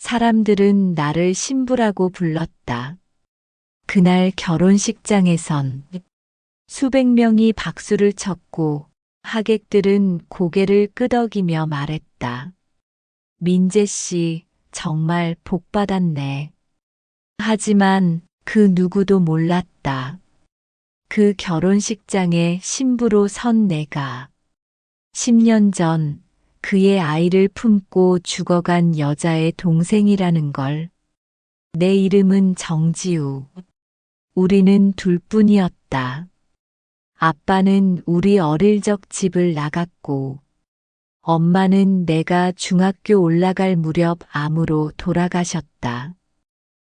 사람들은 나를 신부라고 불렀다. 그날 결혼식장에선 수백 명이 박수를 쳤고 하객들은 고개를 끄덕이며 말했다. 민재 씨, 정말 복 받았네. 하지만 그 누구도 몰랐다. 그 결혼식장에 신부로 선 내가 10년 전 그의 아이를 품고 죽어간 여자의 동생이라는 걸. 내 이름은 정지우. 우리는 둘뿐이었다. 아빠는 우리 어릴 적 집을 나갔고, 엄마는 내가 중학교 올라갈 무렵 암으로 돌아가셨다.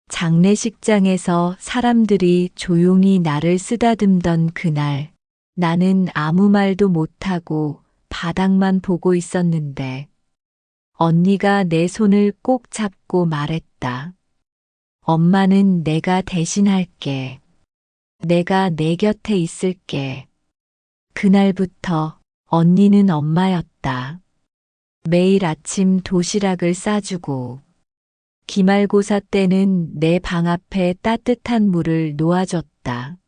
장례식장에서 사람들이 조용히 나를 쓰다듬던 그날, 나는 아무 말도 못하고 바닥만 보고 있었는데, 언니가 내 손을 꼭 잡고 말했다. 엄마는 내가 대신할게. 내가 내 곁에 있을게. 그날부터 언니는 엄마였다. 매일 아침 도시락을 싸주고, 기말고사 때는 내 방 앞에 따뜻한 물을 놓아줬다.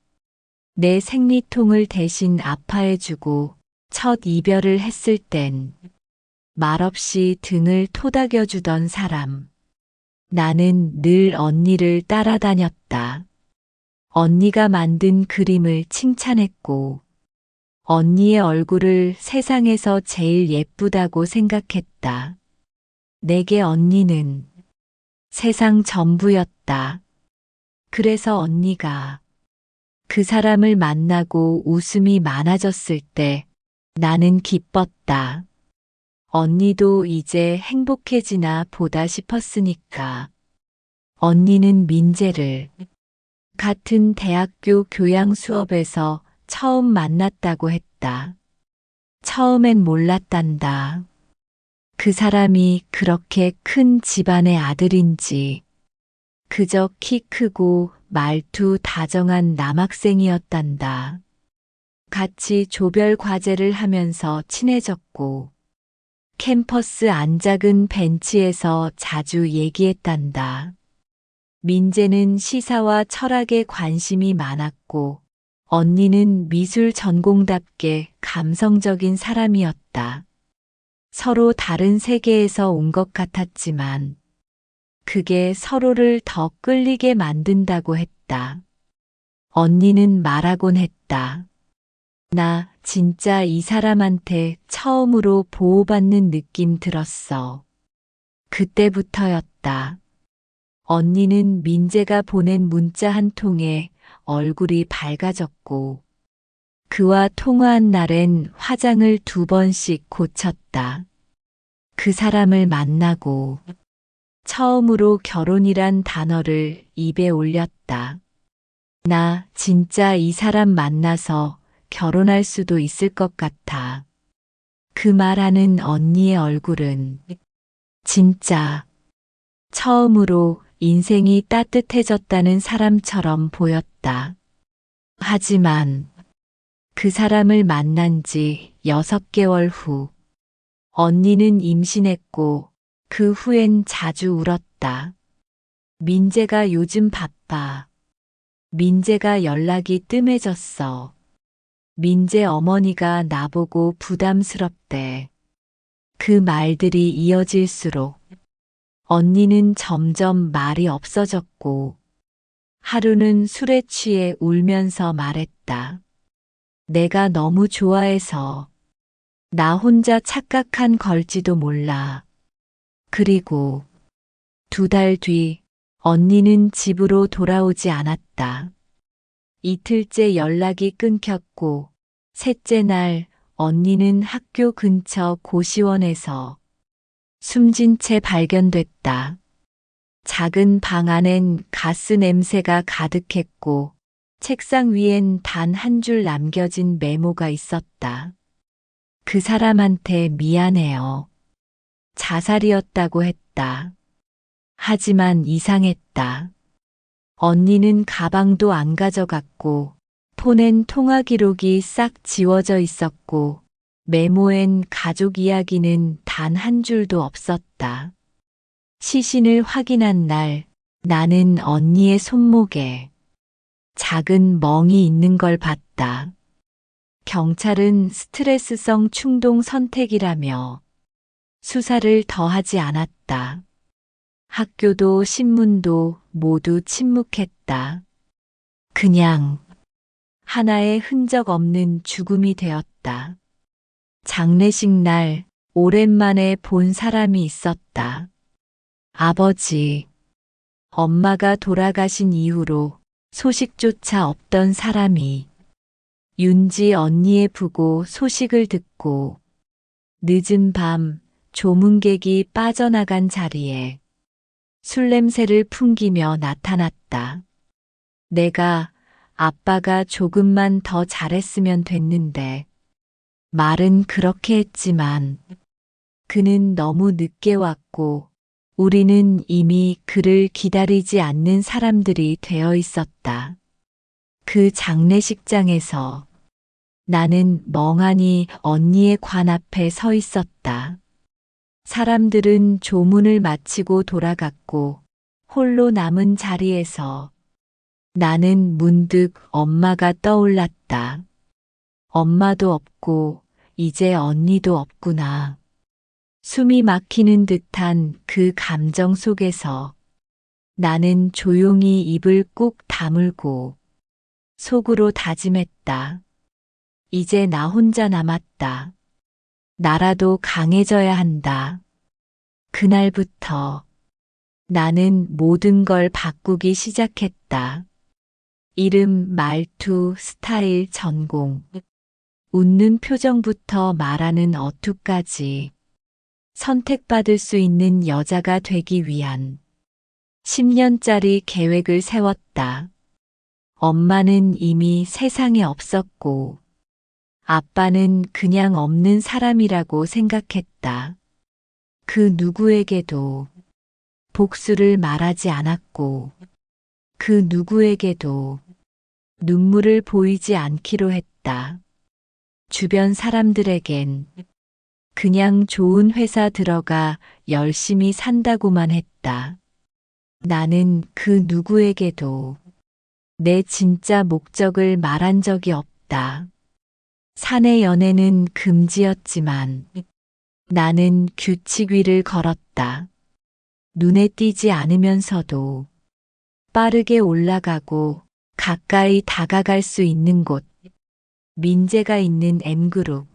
내 생리통을 대신 아파해주고 첫 이별을 했을 땐 말없이 등을 토닥여주던 사람. 나는 늘 언니를 따라다녔다. 언니가 만든 그림을 칭찬했고, 언니의 얼굴을 세상에서 제일 예쁘다고 생각했다. 내게 언니는 세상 전부였다. 그래서 언니가 그 사람을 만나고 웃음이 많아졌을 때 나는 기뻤다. 언니도 이제 행복해지나 보다 싶었으니까. 언니는 민재를 같은 대학교 교양 수업에서 처음 만났다고 했다. 처음엔 몰랐단다. 그 사람이 그렇게 큰 집안의 아들인지, 그저 키 크고 말투 다정한 남학생이었단다. 같이 조별 과제를 하면서 친해졌고, 캠퍼스 안작은 벤치에서 자주 얘기했단다. 민재는 시사와 철학에 관심이 많았고, 언니는 미술 전공답게 감성적인 사람이었다. 서로 다른 세계에서 온 것 같았지만, 그게 서로를 더 끌리게 만든다고 했다. 언니는 말하곤 했다. 나 진짜 이 사람한테 처음으로 보호받는 느낌 들었어. 그때부터였다. 언니는 민재가 보낸 문자 한 통에 얼굴이 밝아졌고, 그와 통화한 날엔 화장을 2번씩 고쳤다. 그 사람을 만나고 처음으로 결혼이란 단어를 입에 올렸다. 나 진짜 이 사람 만나서 결혼할 수도 있을 것 같아. 그 말하는 언니의 얼굴은 진짜 처음으로 인생이 따뜻해졌다는 사람처럼 보였다. 하지만 그 사람을 만난 지 6개월 후, 언니는 임신했고 그 후엔 자주 울었다. 민재가 요즘 바빠. 민재가 연락이 뜸해졌어. 민재 어머니가 나보고 부담스럽대. 그 말들이 이어질수록 언니는 점점 말이 없어졌고, 하루는 술에 취해 울면서 말했다. 내가 너무 좋아해서 나 혼자 착각한 걸지도 몰라. 그리고 2달 뒤 언니는 집으로 돌아오지 않았다. 이틀째 연락이 끊겼고, 셋째 날 언니는 학교 근처 고시원에서 숨진 채 발견됐다. 작은 방 안엔 가스 냄새가 가득했고, 책상 위엔 단 한 줄 남겨진 메모가 있었다. 그 사람한테 미안해요. 자살이었다고 했다. 하지만 이상했다. 언니는 가방도 안 가져갔고, 폰엔 통화 기록이 싹 지워져 있었고, 메모엔 가족 이야기는 단 한 줄도 없었다. 시신을 확인한 날 나는 언니의 손목에 작은 멍이 있는 걸 봤다. 경찰은 스트레스성 충동 선택이라며 수사를 더하지 않았다. 학교도 신문도 모두 침묵했다. 그냥 하나의 흔적 없는 죽음이 되었다. 장례식 날 오랜만에 본 사람이 있었다. 아버지, 엄마가 돌아가신 이후로 소식조차 없던 사람이 윤지 언니의 부고 소식을 듣고 늦은 밤 조문객이 빠져나간 자리에 술 냄새를 풍기며 나타났다. 내가 아빠가 조금만 더 잘했으면 됐는데 말은 그렇게 했지만 그는 너무 늦게 왔고 우리는 이미 그를 기다리지 않는 사람들이 되어 있었다. 그 장례식장에서 나는 멍하니 언니의 관 앞에 서 있었다. 사람들은 조문을 마치고 돌아갔고 홀로 남은 자리에서 나는 문득 엄마가 떠올랐다. 엄마도 없고 이제 언니도 없구나. 숨이 막히는 듯한 그 감정 속에서 나는 조용히 입을 꾹 다물고 속으로 다짐했다. 이제 나 혼자 남았다. 나라도 강해져야 한다. 그날부터 나는 모든 걸 바꾸기 시작했다. 이름, 말투, 스타일, 전공, 웃는 표정부터 말하는 어투까지 선택받을 수 있는 여자가 되기 위한 10년짜리 계획을 세웠다. 엄마는 이미 세상에 없었고 아빠는 그냥 없는 사람이라고 생각했다. 그 누구에게도 복수를 말하지 않았고 그 누구에게도 눈물을 보이지 않기로 했다. 주변 사람들에겐 그냥 좋은 회사 들어가 열심히 산다고만 했다. 나는 그 누구에게도 내 진짜 목적을 말한 적이 없다. 사내 연애는 금지였지만 나는 규칙 위를 걸었다. 눈에 띄지 않으면서도 빠르게 올라가고 가까이 다가갈 수 있는 곳. 민재가 있는 M그룹.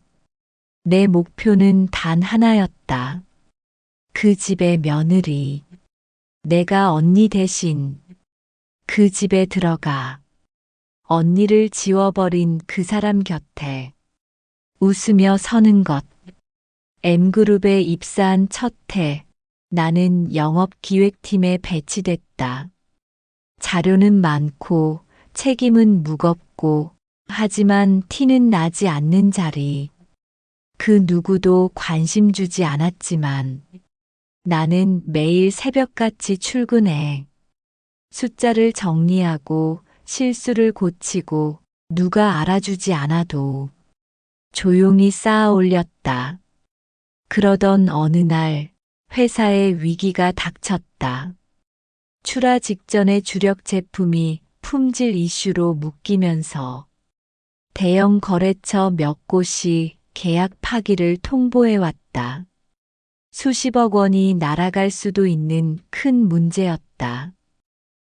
내 목표는 단 하나였다. 그 집의 며느리. 내가 언니 대신 그 집에 들어가 언니를 지워버린 그 사람 곁에 웃으며 서는 것. M그룹에 입사한 첫 해, 나는 영업기획팀에 배치됐다. 자료는 많고 책임은 무겁고 하지만 티는 나지 않는 자리. 그 누구도 관심 주지 않았지만 나는 매일 새벽같이 출근해 숫자를 정리하고 실수를 고치고 누가 알아주지 않아도 조용히 쌓아 올렸다. 그러던 어느 날 회사에 위기가 닥쳤다. 출하 직전의 주력 제품이 품질 이슈로 묶이면서 대형 거래처 몇 곳이 계약 파기를 통보해왔다. 수십억 원이 날아갈 수도 있는 큰 문제였다.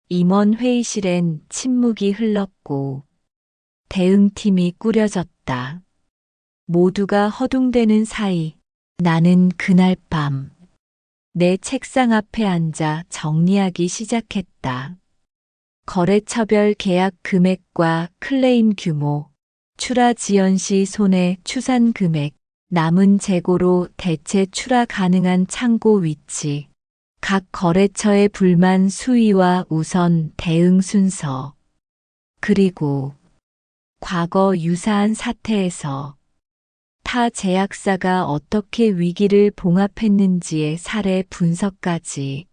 임원 회의실엔 침묵이 흘렀고 대응팀이 꾸려졌다. 모두가 허둥대는 사이 나는 그날 밤 내 책상 앞에 앉아 정리하기 시작했다. 거래처별 계약 금액과 클레임 규모, 출하 지연 시 손해 추산 금액, 남은 재고로 대체 출하 가능한 창고 위치, 각 거래처의 불만 수위와 우선 대응 순서, 그리고 과거 유사한 사태에서 타 제약사가 어떻게 위기를 봉합했는지의 사례 분석까지.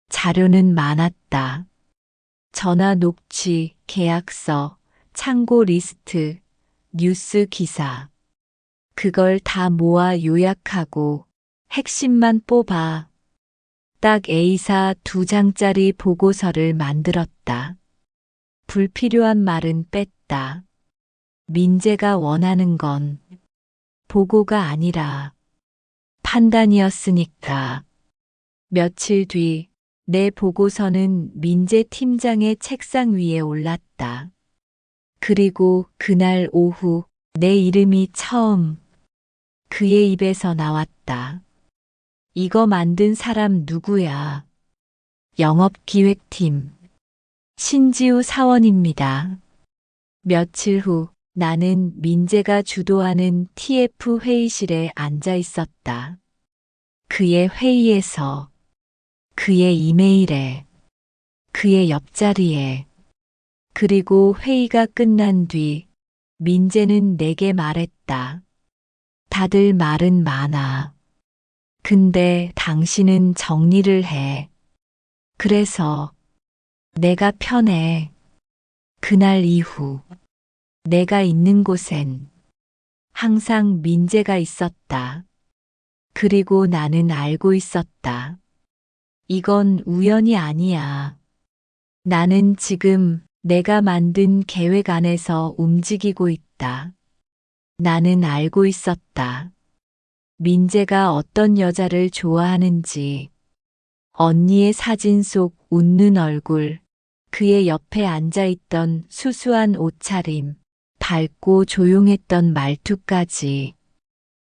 자료는 많았다. 전화 녹취, 계약서, 창고 리스트, 뉴스 기사. 그걸 다 모아 요약하고 핵심만 뽑아 딱 A사 2장짜리 보고서를 만들었다. 불필요한 말은 뺐다. 민재가 원하는 건 보고가 아니라 판단이었으니까. 며칠 뒤 내 보고서는 민재 팀장의 책상 위에 올랐다. 그리고 그날 오후 내 이름이 처음 그의 입에서 나왔다. 이거 만든 사람 누구야? 영업기획팀 신지우 사원입니다. 며칠 후 나는 민재가 주도하는 TF 회의실에 앉아 있었다. 그의 회의에서, 그의 이메일에, 그의 옆자리에, 그리고 회의가 끝난 뒤 민재는 내게 말했다. 다들 말은 많아. 근데 당신은 정리를 해. 그래서 내가 편해. 그날 이후 내가 있는 곳엔 항상 민재가 있었다. 그리고 나는 알고 있었다. 이건 우연이 아니야. 나는 지금 내가 만든 계획 안에서 움직이고 있다. 나는 알고 있었다. 민재가 어떤 여자를 좋아하는지, 언니의 사진 속 웃는 얼굴, 그의 옆에 앉아있던 수수한 옷차림, 밝고 조용했던 말투까지.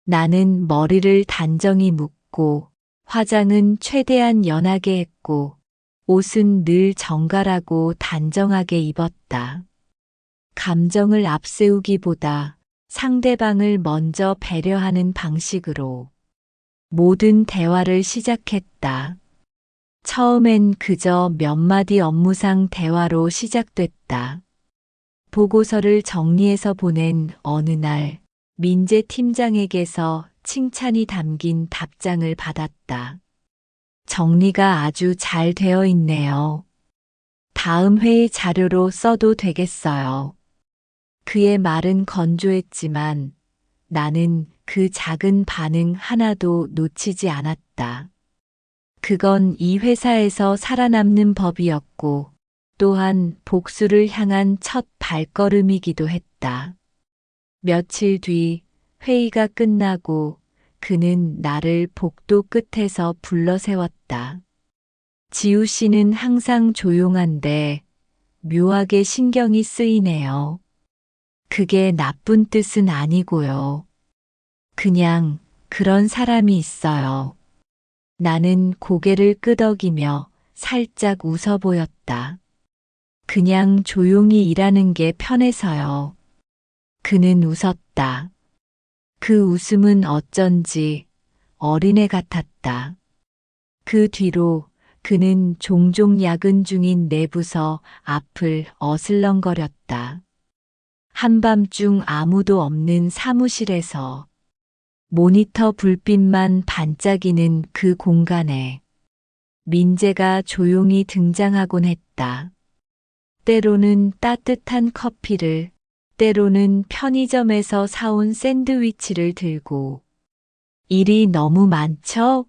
나는 머리를 단정히 묶고, 화장은 최대한 연하게 했고, 옷은 늘 정갈하고 단정하게 입었다. 감정을 앞세우기보다 상대방을 먼저 배려하는 방식으로 모든 대화를 시작했다. 처음엔 그저 몇 마디 업무상 대화로 시작됐다. 보고서를 정리해서 보낸 어느 날 민재 팀장에게서 칭찬이 담긴 답장을 받았다. 정리가 아주 잘 되어 있네요. 다음 회의 자료로 써도 되겠어요. 그의 말은 건조했지만 나는 그 작은 반응 하나도 놓치지 않았다. 그건 이 회사에서 살아남는 법이었고 또한 복수를 향한 첫 발걸음이기도 했다. 며칠 뒤 회의가 끝나고 그는 나를 복도 끝에서 불러 세웠다. 지우 씨는 항상 조용한데 묘하게 신경이 쓰이네요. 그게 나쁜 뜻은 아니고요. 그냥 그런 사람이 있어요. 나는 고개를 끄덕이며 살짝 웃어 보였다. 그냥 조용히 일하는 게 편해서요. 그는 웃었다. 그 웃음은 어쩐지 어린애 같았다. 그 뒤로 그는 종종 야근 중인 내 부서 앞을 어슬렁거렸다. 한밤중 아무도 없는 사무실에서 모니터 불빛만 반짝이는 그 공간에 민재가 조용히 등장하곤 했다. 때로는 따뜻한 커피를, 때로는 편의점에서 사온 샌드위치를 들고 일이 너무 많죠?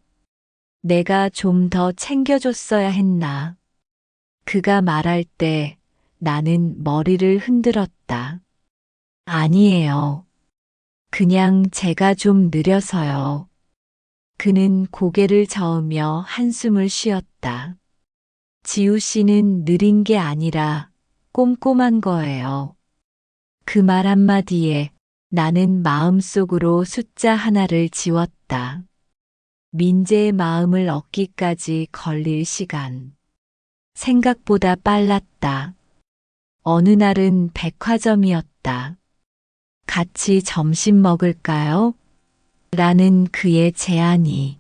내가 좀 더 챙겨줬어야 했나? 그가 말할 때 나는 머리를 흔들었다. 아니에요. 그냥 제가 좀 느려서요. 그는 고개를 저으며 한숨을 쉬었다. 지우 씨는 느린 게 아니라 꼼꼼한 거예요. 그 말 한마디에 나는 마음속으로 숫자 하나를 지웠다. 민재의 마음을 얻기까지 걸릴 시간. 생각보다 빨랐다. 어느 날은 백화점이었다. 같이 점심 먹을까요? 라는 그의 제안이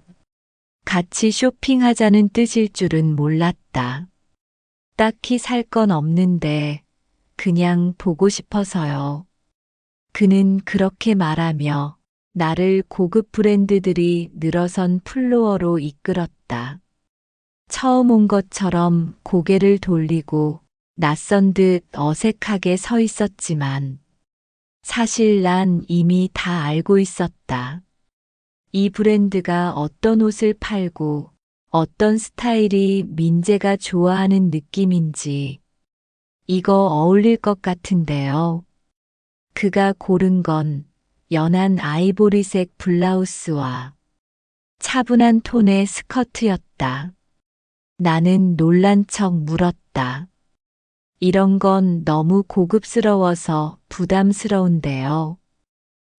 같이 쇼핑하자는 뜻일 줄은 몰랐다. 딱히 살 건 없는데 그냥 보고 싶어서요. 그는 그렇게 말하며 나를 고급 브랜드들이 늘어선 플로어로 이끌었다. 처음 온 것처럼 고개를 돌리고 낯선 듯 어색하게 서 있었지만 사실 난 이미 다 알고 있었다. 이 브랜드가 어떤 옷을 팔고 어떤 스타일이 민재가 좋아하는 느낌인지 이거 어울릴 것 같은데요. 그가 고른 건 연한 아이보리색 블라우스와 차분한 톤의 스커트였다. 나는 놀란 척 물었다. 이런 건 너무 고급스러워서 부담스러운데요.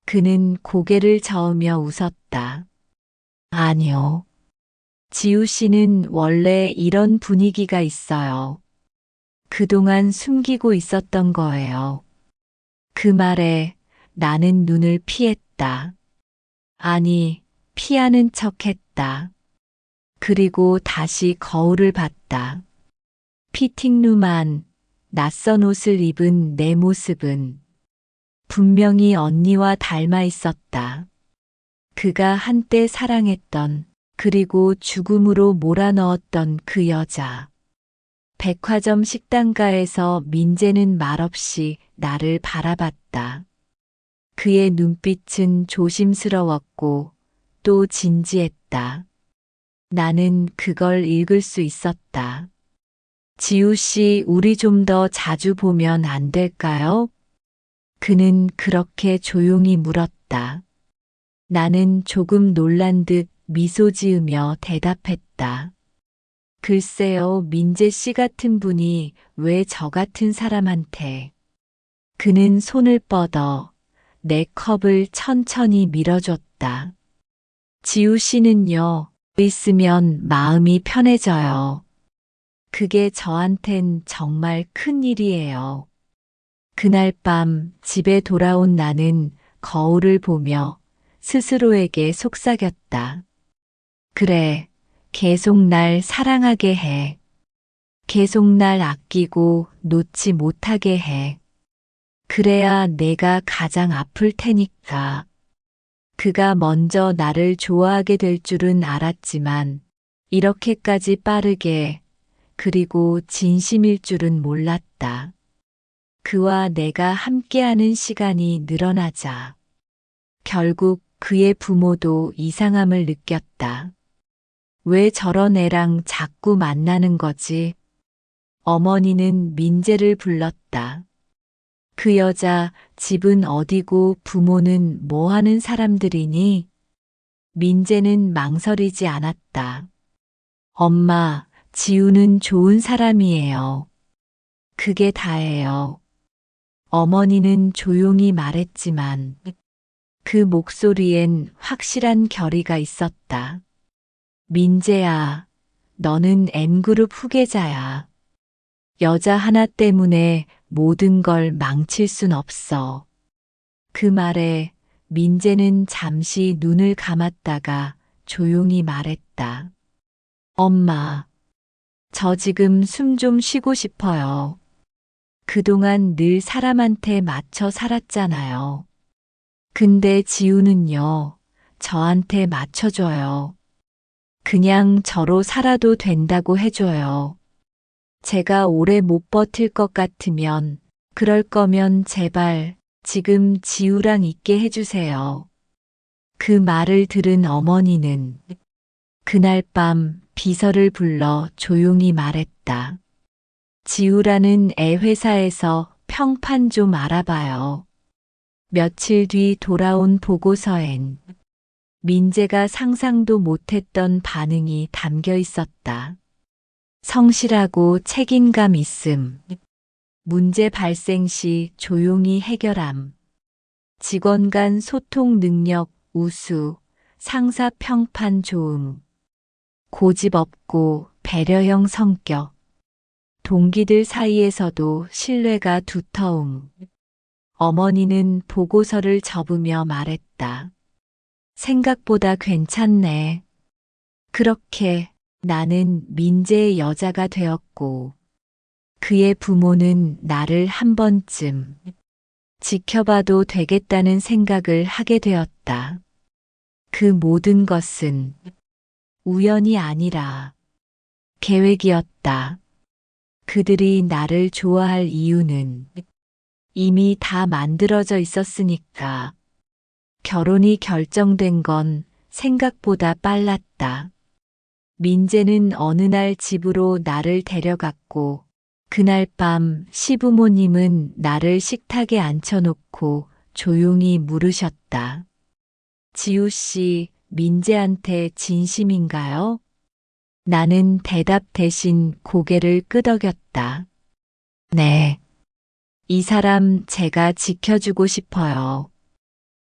그는 고개를 저으며 웃었다. 아니요. 지우 씨는 원래 이런 분위기가 있어요. 그동안 숨기고 있었던 거예요. 그 말에 나는 눈을 피했다. 아니, 피하는 척 했다. 그리고 다시 거울을 봤다. 피팅룸 안 낯선 옷을 입은 내 모습은 분명히 언니와 닮아 있었다. 그가 한때 사랑했던 그리고 죽음으로 몰아넣었던 그 여자. 백화점 식당가에서 민재는 말없이 나를 바라봤다. 그의 눈빛은 조심스러웠고 또 진지했다. 나는 그걸 읽을 수 있었다. 지우 씨, 우리 좀 더 자주 보면 안 될까요? 그는 그렇게 조용히 물었다. 나는 조금 놀란 듯 미소 지으며 대답했다. 글쎄요, 민재 씨 같은 분이 왜 저 같은 사람한테. 그는 손을 뻗어 내 컵을 천천히 밀어줬다. 지우 씨는요, 있으면 마음이 편해져요. 그게 저한텐 정말 큰 일이에요. 그날 밤 집에 돌아온 나는 거울을 보며 스스로에게 속삭였다. 그래, 계속 날 사랑하게 해. 계속 날 아끼고 놓지 못하게 해. 그래야 내가 가장 아플 테니까. 그가 먼저 나를 좋아하게 될 줄은 알았지만 이렇게까지 빠르게 그리고 진심일 줄은 몰랐다. 그와 내가 함께하는 시간이 늘어나자 결국 그의 부모도 이상함을 느꼈다. 왜 저런 애랑 자꾸 만나는 거지? 어머니는 민재를 불렀다. 그 여자 집은 어디고 부모는 뭐 하는 사람들이니? 민재는 망설이지 않았다. 엄마, 지우는 좋은 사람이에요. 그게 다예요. 어머니는 조용히 말했지만 그 목소리엔 확실한 결의가 있었다. 민재야, 너는 M그룹 후계자야. 여자 하나 때문에 모든 걸 망칠 순 없어. 그 말에 민재는 잠시 눈을 감았다가 조용히 말했다. 엄마, 저 지금 숨 좀 쉬고 싶어요. 그동안 늘 사람한테 맞춰 살았잖아요. 근데 지우는요, 저한테 맞춰줘요. 그냥 저로 살아도 된다고 해줘요. 제가 오래 못 버틸 것 같으면, 그럴 거면 제발 지금 지우랑 있게 해주세요. 그 말을 들은 어머니는 그날 밤 비서를 불러 조용히 말했다. 지우라는 애 회사에서 평판 좀 알아봐요. 며칠 뒤 돌아온 보고서엔 민재가 상상도 못했던 반응이 담겨 있었다. 성실하고 책임감 있음. 문제 발생 시 조용히 해결함. 직원 간 소통 능력 우수. 상사 평판 좋음. 고집 없고 배려형 성격. 동기들 사이에서도 신뢰가 두터움. 어머니는 보고서를 접으며 말했다. 생각보다 괜찮네. 그렇게 나는 민재의 여자가 되었고, 그의 부모는 나를 한 번쯤 지켜봐도 되겠다는 생각을 하게 되었다. 그 모든 것은 우연이 아니라 계획이었다. 그들이 나를 좋아할 이유는 이미 다 만들어져 있었으니까. 결혼이 결정된 건 생각보다 빨랐다. 민재는 어느 날 집으로 나를 데려갔고, 그날 밤 시부모님은 나를 식탁에 앉혀놓고 조용히 물으셨다. 지우 씨, 민재한테 진심인가요? 나는 대답 대신 고개를 끄덕였다. 네. 이 사람 제가 지켜주고 싶어요.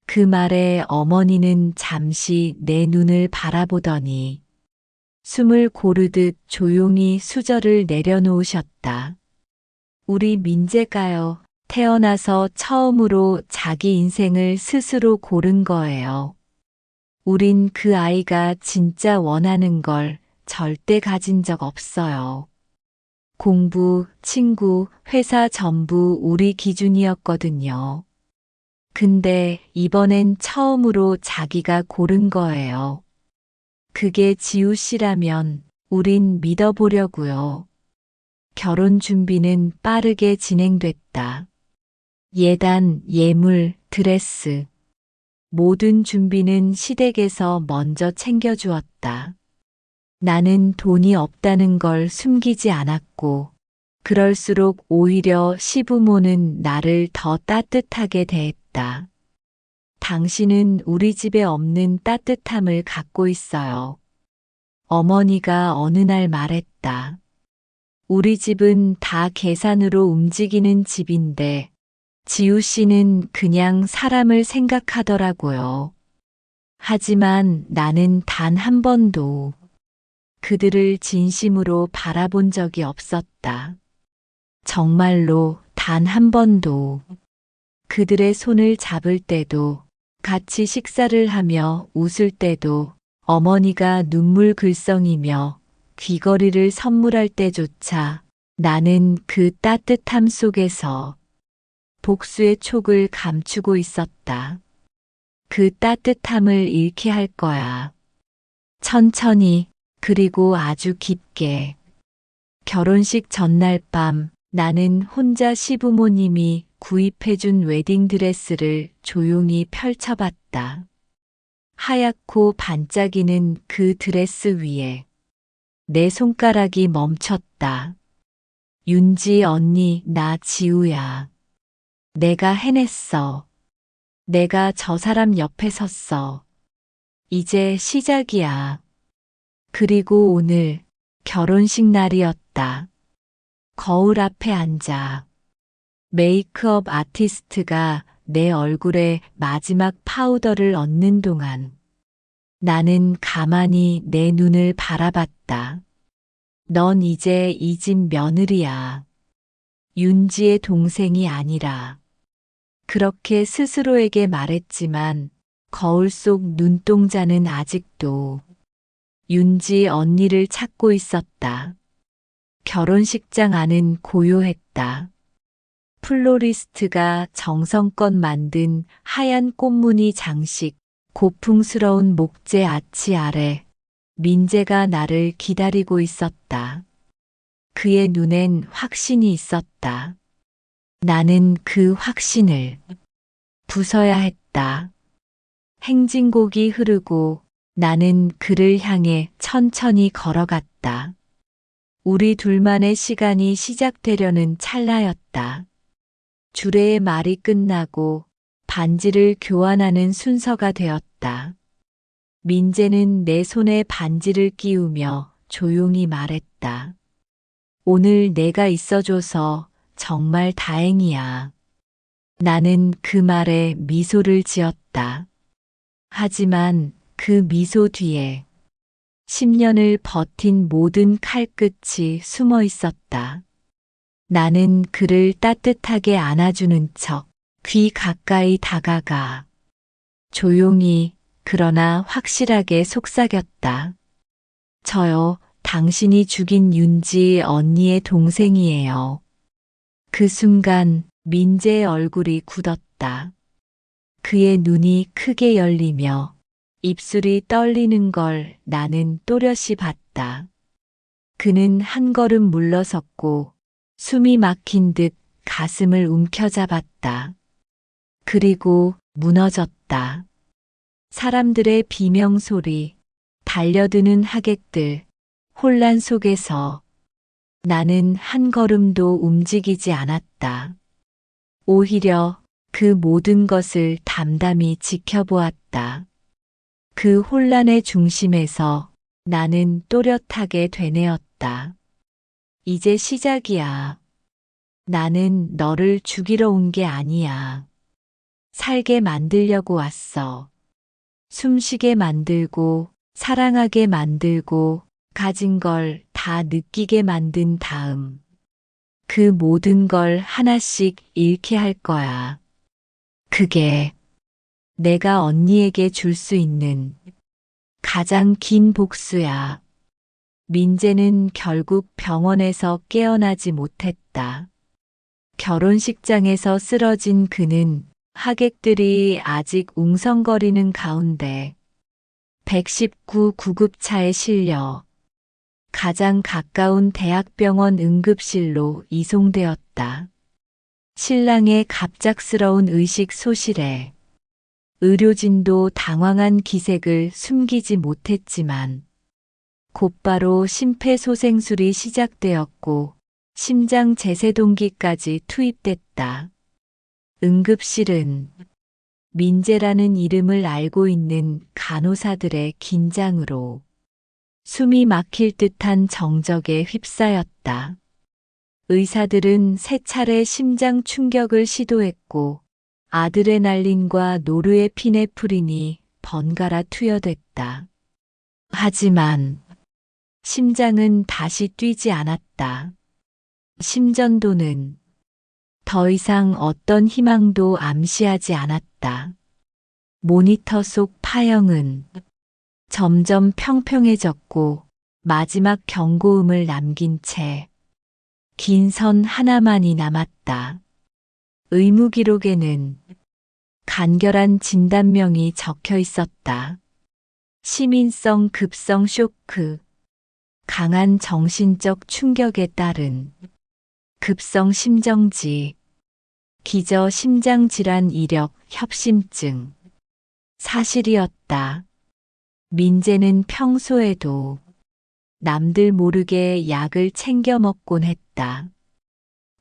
그 말에 어머니는 잠시 내 눈을 바라보더니 숨을 고르듯 조용히 수저를 내려놓으셨다. 우리 민재가요. 태어나서 처음으로 자기 인생을 스스로 고른 거예요. 우린 그 아이가 진짜 원하는 걸 절대 가진 적 없어요. 공부, 친구, 회사 전부 우리 기준이었거든요. 근데 이번엔 처음으로 자기가 고른 거예요. 그게 지우 씨라면 우린 믿어보려고요. 결혼 준비는 빠르게 진행됐다. 예단, 예물, 드레스. 모든 준비는 시댁에서 먼저 챙겨주었다. 나는 돈이 없다는 걸 숨기지 않았고, 그럴수록 오히려 시부모는 나를 더 따뜻하게 대했다. 당신은 우리 집에 없는 따뜻함을 갖고 있어요. 어머니가 어느 날 말했다. 우리 집은 다 계산으로 움직이는 집인데, 지우 씨는 그냥 사람을 생각하더라고요. 하지만 나는 단 한 번도 그들을 진심으로 바라본 적이 없었다. 정말로 단 한 번도. 그들의 손을 잡을 때도, 같이 식사를 하며 웃을 때도, 어머니가 눈물 글썽이며 귀걸이를 선물할 때조차 나는 그 따뜻함 속에서 복수의 촉을 감추고 있었다. 그 따뜻함을 잃게 할 거야. 천천히, 그리고 아주 깊게. 결혼식 전날 밤 나는 혼자 시부모님이 구입해준 웨딩드레스를 조용히 펼쳐봤다. 하얗고 반짝이는 그 드레스 위에 내 손가락이 멈췄다. 윤지 언니, 나 지우야. 내가 해냈어. 내가 저 사람 옆에 섰어. 이제 시작이야. 그리고 오늘 결혼식 날이었다. 거울 앞에 앉아 메이크업 아티스트가 내 얼굴에 마지막 파우더를 얹는 동안 나는 가만히 내 눈을 바라봤다. 넌 이제 이 집 며느리야. 윤지의 동생이 아니라. 그렇게 스스로에게 말했지만 거울 속 눈동자는 아직도 윤지 언니를 찾고 있었다. 결혼식장 안은 고요했다. 플로리스트가 정성껏 만든 하얀 꽃무늬 장식, 고풍스러운 목재 아치 아래 민재가 나를 기다리고 있었다. 그의 눈엔 확신이 있었다. 나는 그 확신을 부숴야 했다. 행진곡이 흐르고 나는 그를 향해 천천히 걸어갔다. 우리 둘만의 시간이 시작되려는 찰나였다. 주례의 말이 끝나고 반지를 교환하는 순서가 되었다. 민재는 내 손에 반지를 끼우며 조용히 말했다. 오늘 내가 있어줘서 정말 다행이야. 나는 그 말에 미소를 지었다. 하지만 그 미소 뒤에 10년을 버틴 모든 칼끝이 숨어 있었다. 나는 그를 따뜻하게 안아주는 척 귀 가까이 다가가 조용히 그러나 확실하게 속삭였다. 저요, 당신이 죽인 윤지 언니의 동생이에요. 그 순간 민재의 얼굴이 굳었다. 그의 눈이 크게 열리며 입술이 떨리는 걸 나는 또렷이 봤다. 그는 한 걸음 물러섰고 숨이 막힌 듯 가슴을 움켜잡았다. 그리고 무너졌다. 사람들의 비명소리, 달려드는 하객들, 혼란 속에서 나는 한 걸음도 움직이지 않았다. 오히려 그 모든 것을 담담히 지켜보았다. 그 혼란의 중심에서 나는 또렷하게 되뇌었다. 이제 시작이야. 나는 너를 죽이러 온 게 아니야. 살게 만들려고 왔어. 숨쉬게 만들고, 사랑하게 만들고, 가진 걸 다 느끼게 만든 다음, 그 모든 걸 하나씩 잃게 할 거야. 그게 내가 언니에게 줄 수 있는 가장 긴 복수야. 민재는 결국 병원에서 깨어나지 못했다. 결혼식장에서 쓰러진 그는 하객들이 아직 웅성거리는 가운데 119 구급차에 실려 가장 가까운 대학병원 응급실로 이송되었다. 신랑의 갑작스러운 의식 소실에 의료진도 당황한 기색을 숨기지 못했지만 곧바로 심폐소생술이 시작되었고 심장 제세동기까지 투입됐다. 응급실은 민재라는 이름을 알고 있는 간호사들의 긴장으로 숨이 막힐 듯한 정적에 휩싸였다. 의사들은 세 차례 심장 충격을 시도했고 아드레날린과 노르에피네프린이 번갈아 투여됐다. 하지만 심장은 다시 뛰지 않았다. 심전도는 더 이상 어떤 희망도 암시하지 않았다. 모니터 속 파형은 점점 평평해졌고 마지막 경고음을 남긴 채 긴 선 하나만이 남았다. 의무 기록에는 간결한 진단명이 적혀 있었다. 시민성 급성 쇼크, 강한 정신적 충격에 따른 급성 심정지, 기저 심장질환 이력 협심증. 사실이었다. 민재는 평소에도 남들 모르게 약을 챙겨 먹곤 했다.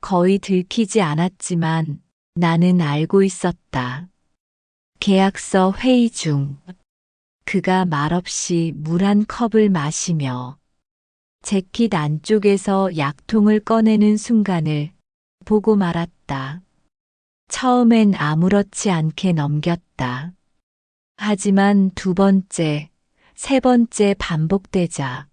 거의 들키지 않았지만 나는 알고 있었다. 계약서 회의 중 그가 말없이 물 한 컵을 마시며 재킷 안쪽에서 약통을 꺼내는 순간을 보고 말았다. 처음엔 아무렇지 않게 넘겼다. 하지만 두 번째, 세 번째 반복되자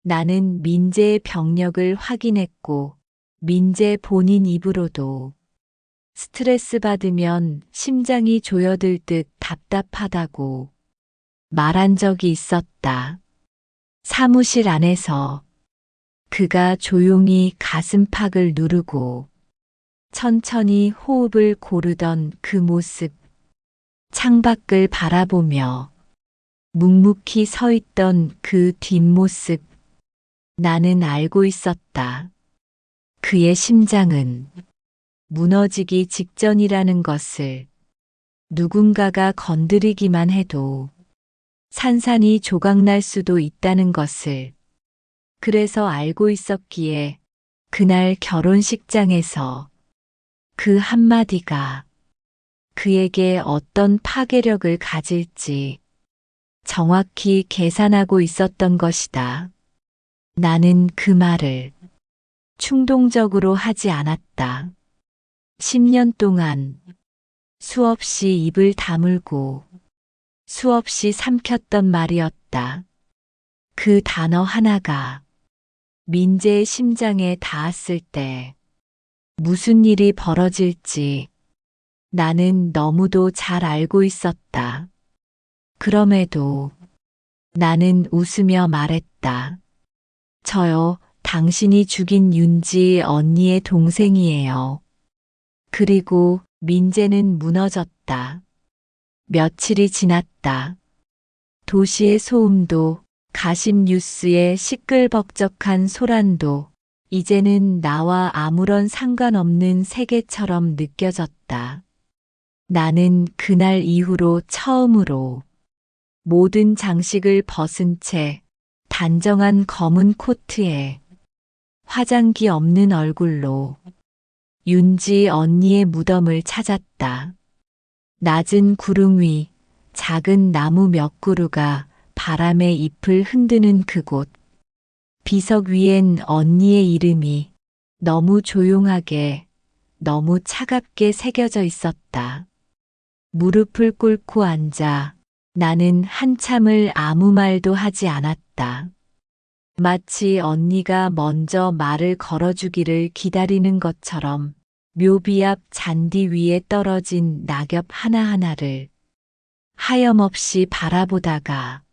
나는 민재의 병력을 확인했고 민재 본인 입으로도 스트레스 받으면 심장이 조여들 듯 답답하다고 말한 적이 있었다. 사무실 안에서 그가 조용히 가슴팍을 누르고 천천히 호흡을 고르던 그 모습, 창밖을 바라보며 묵묵히 서 있던 그 뒷모습, 나는 알고 있었다. 그의 심장은 무너지기 직전이라는 것을 누군가가 건드리기만 해도 산산이 조각날 수도 있다는 것을 그래서 알고 있었기에 그날 결혼식장에서 그 한마디가 그에게 어떤 파괴력을 가질지 정확히 계산하고 있었던 것이다. 나는 그 말을 충동적으로 하지 않았다. 10년 동안 수없이 입을 다물고 수없이 삼켰던 말이었다. 그 단어 하나가 민재의 심장에 닿았을 때 무슨 일이 벌어질지 나는 너무도 잘 알고 있었다. 그럼에도 나는 웃으며 말했다. 저요, 당신이 죽인 윤지 언니의 동생이에요. 그리고 민재는 무너졌다. 며칠이 지났다. 도시의 소음도 가십 뉴스의 시끌벅적한 소란도 이제는 나와 아무런 상관없는 세계처럼 느껴졌다. 나는 그날 이후로 처음으로 모든 장식을 벗은 채 단정한 검은 코트에 화장기 없는 얼굴로 윤지 언니의 무덤을 찾았다. 낮은 구름 위 작은 나무 몇 그루가 바람에 잎을 흔드는 그곳. 비석 위엔 언니의 이름이 너무 조용하게, 너무 차갑게 새겨져 있었다. 무릎을 꿇고 앉아 나는 한참을 아무 말도 하지 않았다. 마치 언니가 먼저 말을 걸어주기를 기다리는 것처럼 묘비 앞 잔디 위에 떨어진 낙엽 하나하나를 하염없이 바라보다가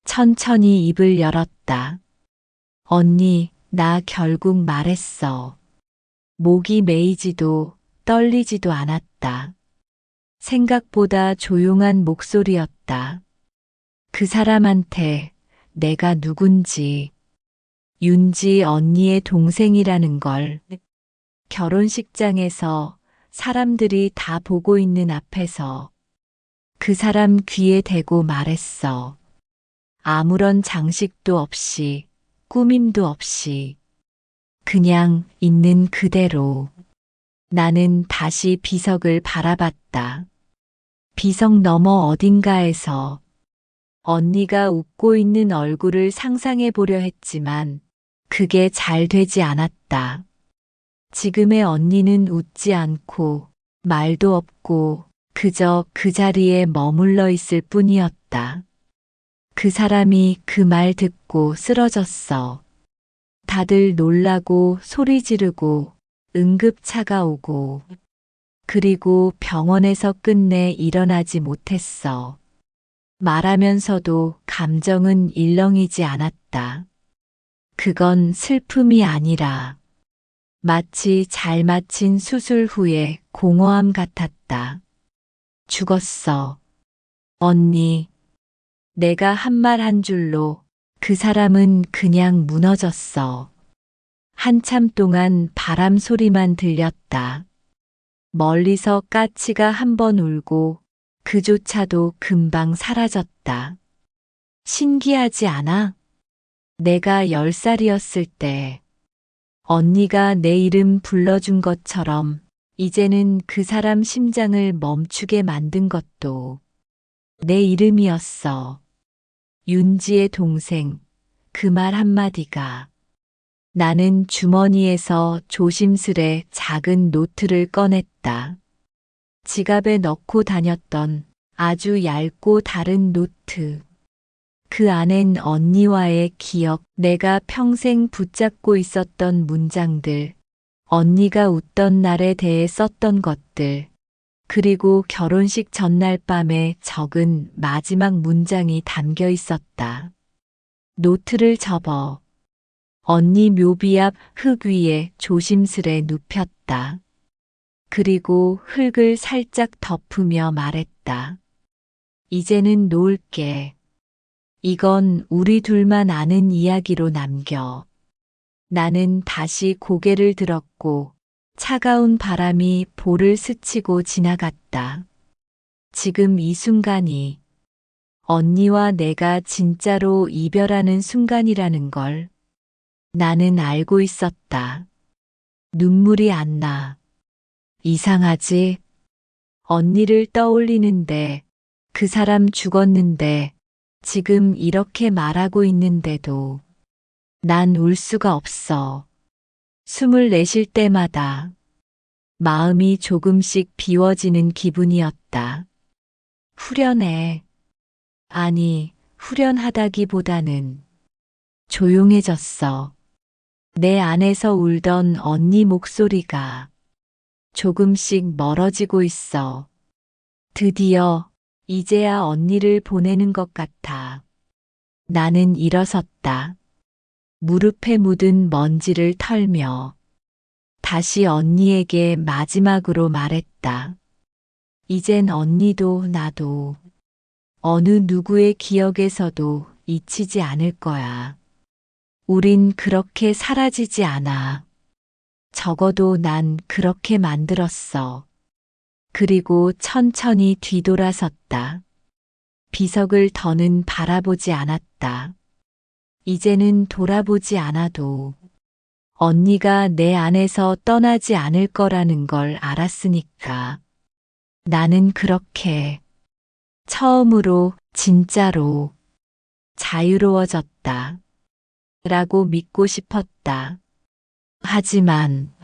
천천히 입을 열었다. 언니, 나 결국 말했어. 목이 메이지도 떨리지도 않았다. 생각보다 조용한 목소리였다. 그 사람한테 내가 누군지, 윤지 언니의 동생이라는 걸 결혼식장에서 사람들이 다 보고 있는 앞에서 그 사람 귀에 대고 말했어. 아무런 장식도 없이, 꾸밈도 없이, 그냥 있는 그대로. 나는 다시 비석을 바라봤다. 비석 너머 어딘가에서 언니가 웃고 있는 얼굴을 상상해 보려 했지만 그게 잘 되지 않았다. 지금의 언니는 웃지 않고 말도 없고 그저 그 자리에 머물러 있을 뿐이었다. 그 사람이 그 말 듣고 쓰러졌어. 다들 놀라고 소리 지르고 응급차가 오고 그리고 병원에서 끝내 일어나지 못했어. 말하면서도 감정은 일렁이지 않았다. 그건 슬픔이 아니라 마치 잘 마친 수술 후의 공허함 같았다. 죽었어. 언니. 내가 한 말 한 줄로 그 사람은 그냥 무너졌어. 한참 동안 바람 소리만 들렸다. 멀리서 까치가 한 번 울고 그조차도 금방 사라졌다. 신기하지 않아? 내가 10살이었을 때 언니가 내 이름 불러준 것처럼 이제는 그 사람 심장을 멈추게 만든 것도 내 이름이었어. 윤지의 동생, 그 말 한마디가. 나는 주머니에서 조심스레 작은 노트를 꺼냈다. 지갑에 넣고 다녔던 아주 얇고 다른 노트. 그 안엔 언니와의 기억, 내가 평생 붙잡고 있었던 문장들, 언니가 웃던 날에 대해 썼던 것들, 그리고 결혼식 전날 밤에 적은 마지막 문장이 담겨 있었다. 노트를 접어 언니 묘비 앞 흙 위에 조심스레 눕혔다. 그리고 흙을 살짝 덮으며 말했다. 이제는 놓을게. 이건 우리 둘만 아는 이야기로 남겨. 나는 다시 고개를 들었고 차가운 바람이 볼을 스치고 지나갔다. 지금 이 순간이 언니와 내가 진짜로 이별하는 순간이라는 걸 나는 알고 있었다. 눈물이 안 나. 이상하지? 언니를 떠올리는데 그 사람 죽었는데 지금 이렇게 말하고 있는데도 난 울 수가 없어. 숨을 내쉴 때마다 마음이 조금씩 비워지는 기분이었다. 후련해. 아니, 후련하다기보다는 조용해졌어. 내 안에서 울던 언니 목소리가 조금씩 멀어지고 있어. 드디어 이제야 언니를 보내는 것 같아. 나는 일어섰다. 무릎에 묻은 먼지를 털며 다시 언니에게 마지막으로 말했다. 이젠 언니도 나도 어느 누구의 기억에서도 잊히지 않을 거야. 우린 그렇게 사라지지 않아. 적어도 난 그렇게 만들었어. 그리고 천천히 뒤돌아섰다. 비석을 더는 바라보지 않았다. 이제는 돌아보지 않아도 언니가 내 안에서 떠나지 않을 거라는 걸 알았으니까 나는 그렇게 처음으로 진짜로 자유로워졌다. 라고 믿고 싶었다. 하지만